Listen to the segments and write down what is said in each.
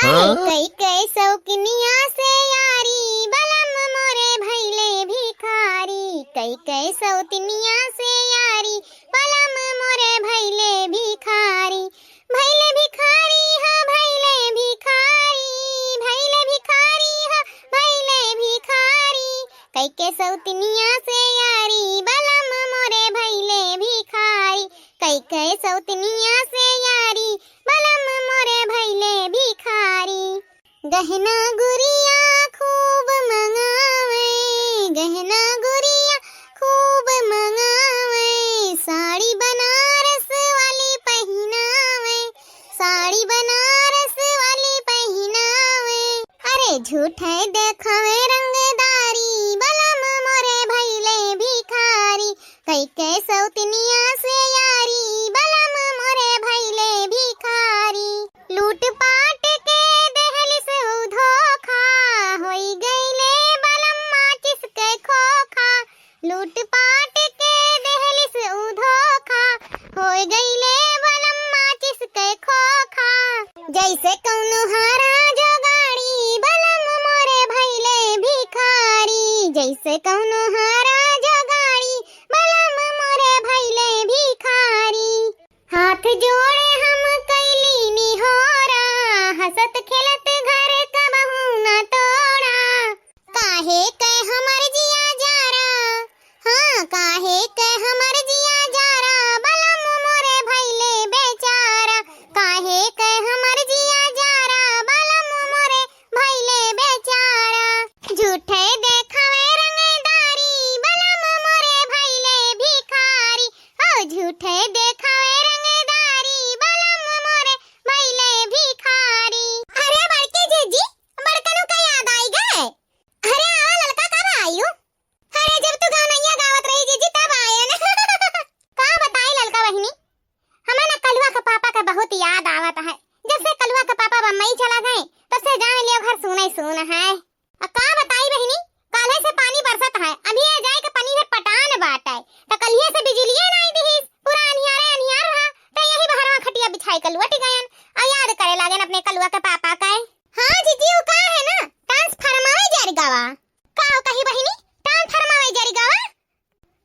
कई कई शौकनिया से यारी बलम मोरे भैले भिखारी। कई कई शौकनिया से यारी बलम मोरे भैले भिखारी। भैले भिखारी हा भैले भिखारी। भैले भिखारी हा भैले भिखारी। कई के शौकनिया से यारी बलम मोरे भैले भिखारी। कई कई शौकनिया से यारी बलम मोरे भैले भिखारी। गहना गुड़िया खूब मंगावे। गहना गुड़िया खूब मंगावे। साड़ी बनारस वाली पहनावे। साड़ी बनारस वाली पहनावे। अरे झूठे देखावे रंगदारी बलम मोरे भैले भिखारी। कई कई शौकनिया से यारी बलम मोरे भैले भिखारी। लूट पाट के देहलिस धोखा होई गईले बलम माचिस के खोखा। लूट पाट के देहलिस धोखा होई गईले बलम माचिस के खोखा। जैसे कौनो हारा जोगाड़ी बलम मोरे भैले भिखारी। जैसे कौनो हारा जोगाड़ी बलम मोरे भैले भिखारी। हाथ जोड़े हम कैली निहोरा हसत खेलत घर कबहू न तोड़ा। काहे के हमर जिया जारा। हाँ काहे के हमर जिया जारा बलम मोरे भैले बेचारा। काहे के हमर जिया जारा बलम मोरे भैले बेचारा। झूठे देखावे रंगदारी बलम मोरे भैले भिखारी। ओ झूठे देखावे रंगदारी बलम मोरे भैले भिखारी। अरे बड़के जीजी बड़कनों का याद आई गए। अरे आवा लड़का कब आयु। अरे जब तू गानैया गावत रही जीजी तब आए ना। का बताई लड़का बहनी हमें ना कलुआ का पापा का बहुत याद आवत है। जब से कलुआ का पापा बम्बई चला गए तब से जान लियो घर सुना ही सुना है। का बताई बहनी काले से पानी बरसत है। अभी आ जाए के पानी से पटान बाटे त कलिए से बिजलिए नहीं दिहिस। पूरा अंधियारे अंधियार रहा त यही बहरवा खटिया बिछाई कलुआ टिकायन आ याद करे लागन अपने कलुआ के पापा का। हां जीजी वो का है ना ट्रांसफार्मर जारी गावा। का कही बहनी ट्रांसफार्मर जारी गावा।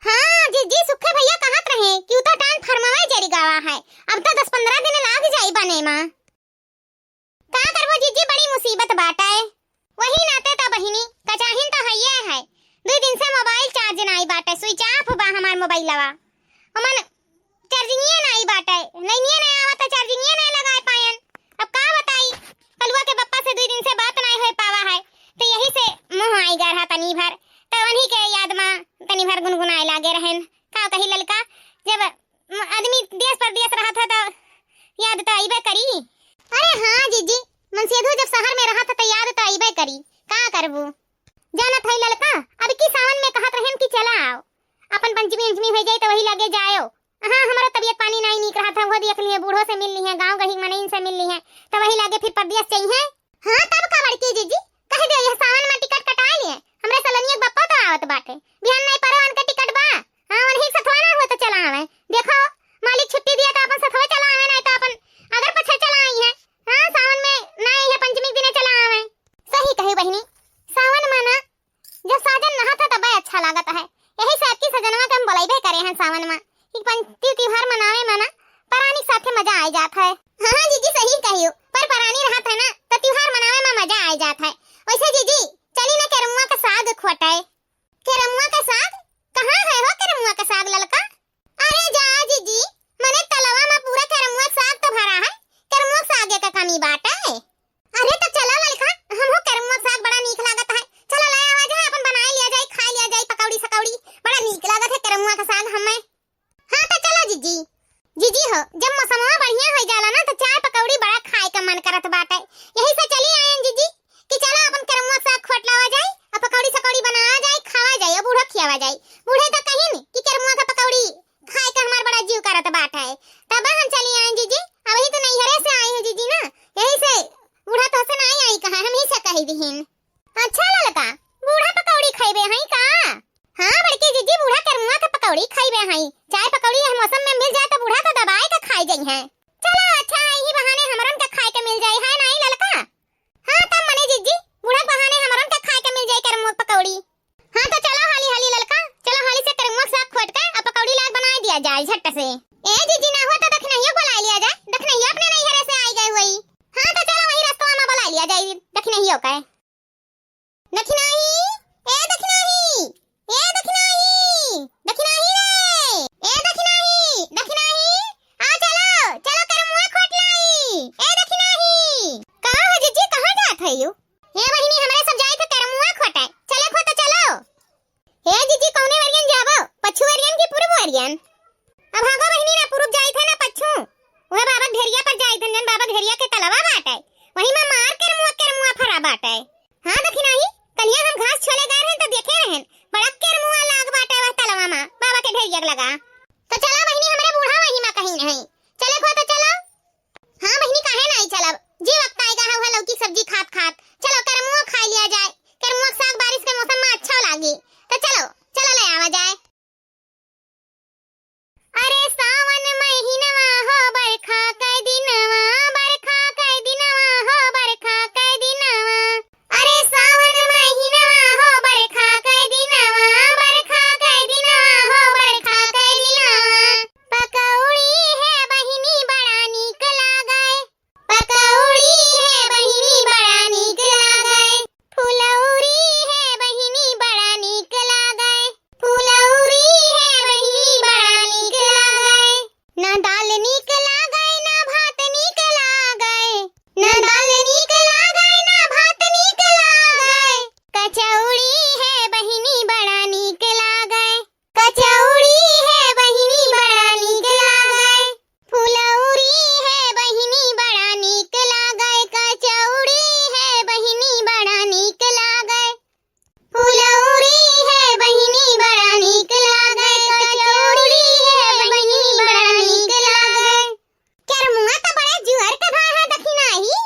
हां जीजी सुखे भैया कहत रहे कि तो ट्रांसफार्मर जारी गावा है। अब तो 10-15 दिन लाग जाई बने मां। का करबो जीजी बड़ी मुसीबत बाटे। वही नाते ता बहिनी कचाहिन तो हइये है। 2 दिन से मोबाइल चार्ज नहीं बाटे। स्विच ऑफ बा हमार मोबाइल लवा। हमन चार्जिंग नहीं बाटे। नहीं आवत चार्जिंग नहीं लगा पायन। अब का बताई कलुआ के पप्पा से 2 दिन से बात नहीं हो पावा है तो यही से मुंह आई गा रहा तनी भर। तो उन्हीं के याद में तनी भर गुनगुनाए लागे रहन। का कही ललका जब आदमी देश परदेश रहा था तो याद तो आइबे करी। अरे हां जीजी मनसेधु जब शहर में रहा था तो याद तो आइबे करी। का करबू जाना था ललका। अब की सावन में कहत रहन कि चला आओ अपन पंचमी अंचमी हो जाए तो वही लगे जाओ। हां हमारा तबीयत पानी नहीं निक रहा था। वो देख लिए बूढ़ों से मिल ली है गांव गही मनइन से मिल ली है तो वही लगे फिर परदेश चाहिए। हां तब का बड़की जीजी कह दे ये सावन में टिकट कटा लिए। हमरे सलनिया बप्पा तो आवत बाटे। बिहान नहीं परवान का टिकट बा। हां वही सथवा ना हो तो चला आवे। देखो मालिक छुट्टी दिया तो अपन सथवा चला आवे नहीं तो अपन अगर पछे चला आई है। हां सावन में नहीं है पंचमी दिन चला आवे। सही कही बहनी सावन में ना जब साजन नहा था तब अच्छा लागत है। यही से आपकी सजनवा के हम बुलाइबे करे हैं सावन में कि पंचमी त्योहार मनावे में ना परानी साथे मजा आ जाता है। हां जीजी सही कहियो पर परानी रहत है ना तो त्योहार मनावे में मजा आ जाता है। वैसे जीजी चली ना केरमुआ का साग खोटाए। केरमुआ का साग कहां है हो केरमुआ का साग ललका। अरे जा जीजी मने तलवा में पूरा केरमुआ साग तो भरा है। केरमुआ साग का कमी बात है। अरे तो चला ललका हमहु केरमुआ साग बड़ा नीक लागत है। चला ले आवा जाए अपन बनाए लिया जाए खा लिया जाए पकौड़ी सकौड़ी बड़ा नीक लागत है केरमुआ का साग हमें। हां तो चला जीजी। जीजी हो जब मौसमवा बढ़िया हो जाला ना तो चाय पकौड़ी बड़ा खाए का मन करत बाटे। यही से चली आयन जीजी कि चला अपन केरमुआ साग खोट लावा जाए और पकौड़ी सकौड़ी बनावा जाए खावा जाए और बूढ़ा खियावा जाए। बूढ़े तो कहिन कि केरमुआ का पकौड़ी खाए का हमार बड़ा जीव करत बाटे। तब हम चली आयन जीजी। अभी तो नहीं हरे से आई हो जीजी ना यही से बूढ़ा तो से नहीं आई कहा हम ही से कही दिहिन। अच्छा ललका बूढ़ा पकौड़ी खाइबे हई का। हां बड़की जीजी बूढ़ा केरमुआ का पकौड़ी खाइबे हई। चाय पकौड़ी है मौसम में मिल जाए तो बूढ़ा तो दबाए का खाई जाई है। चलो अच्छा यही बहाने हमरन का खाए के मिल जाए है नहीं ललका। जाए झट से। ए जीजी ना हो तो दखनहिया बुला लिया जाए, दखनहिया अपने नैहरे से आई गई हुई। हां तो चलो वही रास्ता में बुला लिया जाए दखनहिया का। दखनाही ए दखनाही ए दखनाही दखनाही रे ए दखनाही दखनाही आ चलो चलो कर मुंह खोट लाई ए दखनाही। कहां हो जीजी कहां जात है यू? ए बहिनी हमरे सब जाए थे कर मुंह खोटे चले खो तो चलो। ए जीजी कौने वरियन जाबो? पछू वरियन की पूर्व वरियन? अब भागो बहिनी ना पूर्व जाई थे ना पछू। ओए बाबा घेरिया पर जाई थे जन बाबा घेरिया के तलवा बाटे वही में मार कर मुंह फरा बाटे। हां दखनाही कलिया हम घास छोले गए हैं तो देखे रहन बड़ा कर मुंह लाग बाटे वह तलवा में बाबा के ढेरिया लगा। तो चला बहिनी हमरे बूढ़ा वही में कहीं नहीं चले खो तो चलो। हां बहिनी काहे नहीं चलब जी वक्त आएगा हुआ लौकी सब्जी खात खात चलो कर मुंह खा लिया जाए। कर मुंह साग बारिश के मौसम में अच्छा लागी तो चलो चलो ले आवा जाए। अरे सावन महीनवा हो बरखा कै दिनवा बरखा कै दिनवा हो बरखा कै दिनवा। अरे सावन महीनवा हो बरखा कै दिनवा बरखा कै दिनवा हो बरखा कै दिनवा। पकौड़ी है बहिनी बड़ा नीक लागे पकौड़ी है बहिनी बड़ा नीक लागे फुलौरी है बहिनी बड़ा नीक लागे फुलौरी है बहिनी बड़ा नीक लागे। ना दाल नीक लागे ना भात नीक लागे ना दाल नीक लागे ना भात नीक लागे। कचौड़ी है बहिनी बड़ा नीक लागे कचौड़ी है बहिनी बड़ा नीक लागे फुलौरी है बहिनी बड़ा नीक लागे कचौड़ी है बहिनी बड़ा नीक लागे फुलौरी है बहिनी बड़ा नीक लागे कचौड़ी है बहिनी बड़ा नीक लागे। कर मुंह तो बड़ा जुहर का भा है दखनाही।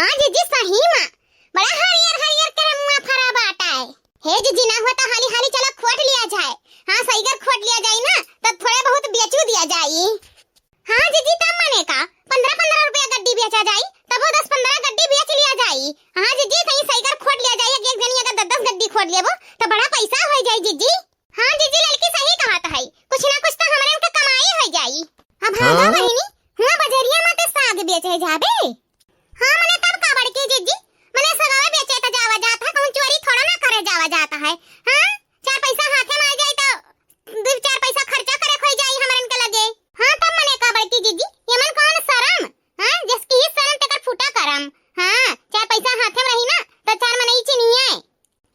आज जी सही में बड़ा हरियर हरियर कर मुंह फरा बाटा है। हे जी ना हुआ तो हाली हाली चलो खोट लिया जाए। हां सहीगर खोट लिया जाए ना तो थोड़े बहुत बेचू दिया जाए। हां जी तब मने का 15-15 रुपया गड्डी बेचा जाए तब 10-15 गड्डी बेच लिया जाए। हां जी कहीं सहीगर खोट लिया जाए एक जनी अगर 10-10 गड्डी खोट लेबो तो बड़ा पैसा हो जाए जीजी। हां जीजी लड़की सही कहत है कुछ ना कुछ तो हमरे के कमाई हो जाई। अब भागा बहिनी हुआ बजरिया में तो साग बेचे जाबे। हां मने तब का बड़की जीजी मने सगावे बेचे तो जावा जाता है कहूं चोरी थोड़ा ना करे जावा जाता है। हां चार पैसा हाथे में आ जाए तो दो चार पैसा खर्चा करे खोई जाई हमरन के लगे। हां तब मने का बड़की जीजी ये मन कौन शरम हां जिसकी ही शरम तकर फूटा करम। हां चार पैसा हाथे में रही ना तो चार मने ही चिनिए।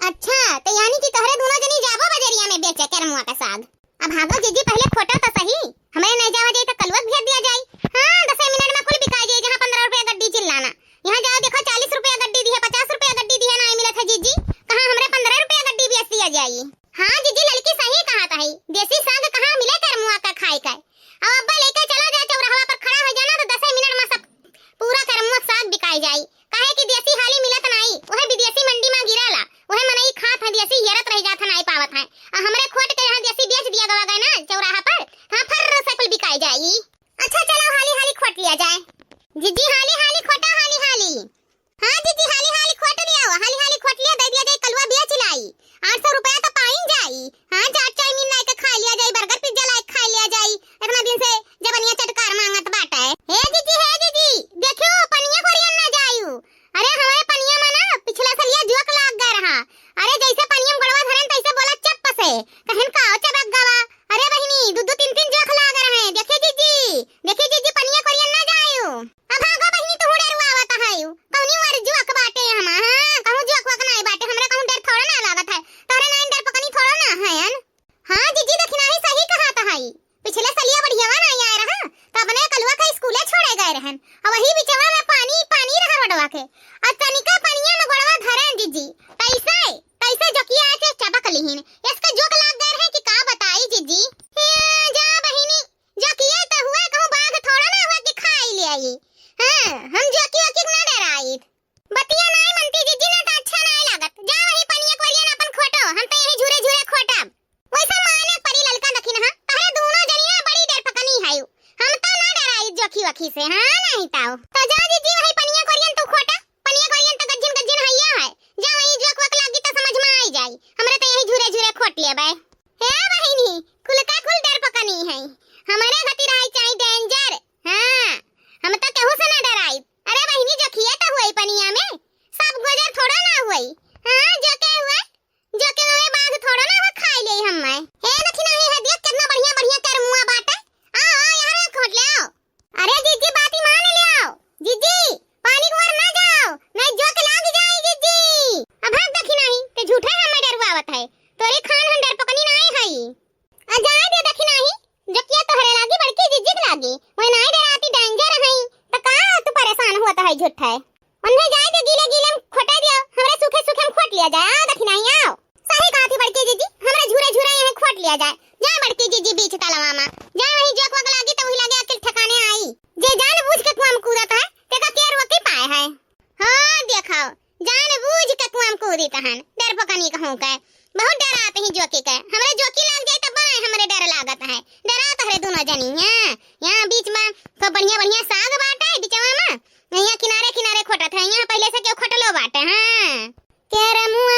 अच्छा तो यानी कि तोहरे दोनों जनी जाबो बजरिया में बेचे कर मुआ का साग। अब भागो जीजी पहले खोटा तो सही हमें नहीं जावा जाए तो कलवत भेज दिया जाए। हां 10 मिनट में कुल बिका जाए जहां 15 रुपया गड्डी चिल्लाना यहां जाओ देखो 40 रुपया गड्डी दी है 50 रुपया गड्डी दी है ना मिला था जीजी कहां हमरे 15 रुपया गड्डी बेच दिया जाए। हां जीजी लड़की सही कहा है देसी साग कहां मिले कर मुआ का खाए का। अब अब्बा लेकर चला जाए चौराहा पर खड़ा हो जाना तो 10 मिनट में सब पूरा कर मुआ साग बिकाई जाए। काहे कि देसी हाली मिलत नहीं ओहे विदेशी मंडी में गिराला ओहे मनई खात है देसी हेरत रह जात नहीं पावत है हमरे खोट के यहां देसी बेच दिया गवा गए ना चौराहा पर हां फर से कुल बिकाई जाई। अच्छा चलो हाली हाली खोट लिया जाए जीजी हाली हाली खोटा हाली हाली। हां जीजी हाली हाली खोट लिया हाली हाली खोट लिया दे दिया जाए कलवा बेच लाई 800 रुपया तो पाइन जाई। हां चाट चाउमीन लाई के खा लिया जाए बर्गर पिज्जा लाई खा लिया जाए इतना दिन से जबनिया चटकार मांगत बाटा है। हे जीजी देखो पनिया खोरियन ना जायू। अरे हमारे पनिया में ना पिछला सलिया जोक लाग गया रहा। अरे जैसे पनिया में गड़वा धरन तैसे बोला चप्प से कहन का चबक गवा। अरे बहिनी दो 3-3 जोक लाग रहे हैं देखे जीजी पनिया खोरियन ना जायू। अब भागो बहिनी तो हुड़े रुआवत है कौनी वार जोक बाटे हम। हां कहूं जोक वक नहीं बाटे हमरा कहूं डर थोड़ा ना लागत है तोरे नहीं डर पकनी थोड़ा ना है। हां जीजी दखनाही सही कहत है पिछले सलिया बढ़ियावा नहीं आया रहा तब ने कलवा का स्कूले छोड़े गए रहन और वही बिचवा में पानी रहा रोडवा के और तनिका पनिया में गड़वा धरे जीजी कैसे जोकिया के चबक लिहिन इसका जोक लाग गए है कि का बताई जीजी। जा बहिनी जोकिया तो हुआ कहूं बाघ थोड़ा ना हुआ कि खाई ले आई। हां हम जोकिया की ना डराई बतिया नहीं मनती जीजी ने तो अच्छा नहीं लागत। जा वही पनिया कोरियन अपन खोटो हम तो यही झूरे झूरे खोटब वैसा माने परी ललका दखिन। हां तोरे दोनों जनिया बड़ी डर पकनी है हम तो ना डराई जोखी वखी से। हां नहीं ताऊ तो जा जीजी वही पनिया कोरियन तू खोटा पनिया कोरियन तो गज्जिन हैया है जा वही जोक वक लागी तो समझ में आई जाई हमरे तो यही झूरे झूरे खोट लेबे। हे बहिनी कुल का कुल डर पकनी है हमरे लिया जाए। आ दखिना आओ सही कहा थी बड़की जीजी, हमरा झूरे झूरे यहाँ खोट लिया जाए। जा बड़की जीजी बीच तलवा में जा, वही जोक वक लागी तो वही लागे अकेले ठिकाने आई। जे जान बूझ के कुआं में कूदत है तेका के रोकी पाए है। हां देखो जान बूझ के कुआं में कूदी तहन डर पकनी कहूं के बहुत डराते ही जोकी के। हमरे जोकी लाग जाए त बड़ा हमरे डर लागत है। डरात है दोनों जनी यहाँ बीच में तो बढ़िया बढ़िया साग बाटे बीचवा में, यहाँ किनारे किनारे खोटत है। यहाँ पहले से क्यों खोटलो बाटे। हां केरे मुंह